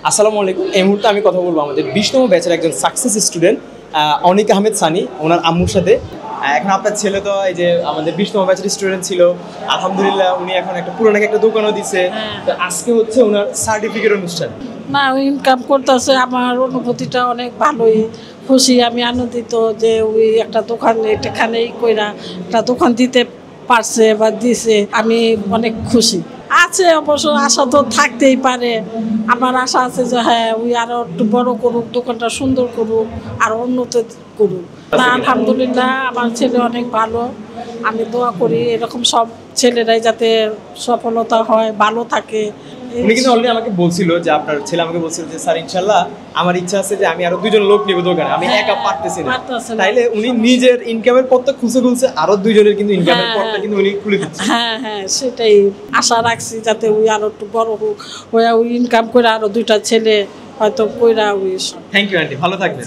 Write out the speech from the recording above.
আসসালামু আলাইকুম। এই মুহূর্তে আমি কথা বলবো আমাদের 20তম ব্যাচের একজন সাকসেস স্টুডেন্ট অনিক আহমেদ সানি, ওনার আম্মুর সাথে। এখন আপনার ছেলে তো এই যে আমাদের 20তম ব্যাচের স্টুডেন্ট ছিল, আলহামদুলিল্লাহ উনি এখন একটা পুরো নাকি একটা দোকানও দিছে। তো আজকে হচ্ছে ওনার সার্টিফিকেট অনুষ্ঠান। না, ইনকাম করতেছে, আমার অনুভূতিটা অনেক ভালোই, খুশি, আমি আনন্দিত যে ওই একটা দোকান এখানেই কইরা একটা দোকান দিতে পারছে বা দিছে, আমি অনেক খুশি। আছে অবশ্য, আশা তো থাকতেই পারে। আমার আশা আছে যে হ্যাঁ ওই আরো একটু বড় করুক, দোকানটা সুন্দর করুক, আর উন্নত করুক। না, আলহামদুলিল্লাহ আমার ছেলে অনেক ভালো। আমি দোয়া করি এরকম সব ছেলেরাই যাতে সফলতা হয়, ভালো থাকে। উনি কিন্তু অলরেডি আমাকে বলছিল যে আপনার ছেলে আমাকে বলছিল যে স্যার ইনশাল্লাহ আমার ইচ্ছা আছে যে আমি আরো 2জন লোক নিব দোকানে, আমি একা পারতেছি না। তাইলে উনি নিজের ইনকামের পথটা খুলছে আরো 2জনের কিন্তু ইনকামের পথটা কিন্তু উনি খুলে দিচ্ছে। হ্যাঁ হ্যাঁ, সেটাই আশা রাখছি যাতে ওই আরো একটু বড় হোক, ওই ইনকাম করে আরো 2টা ছেলে হয়তো কইরা ওই। থ্যাংক ইউ আন্টি, ভালো থাকবেন।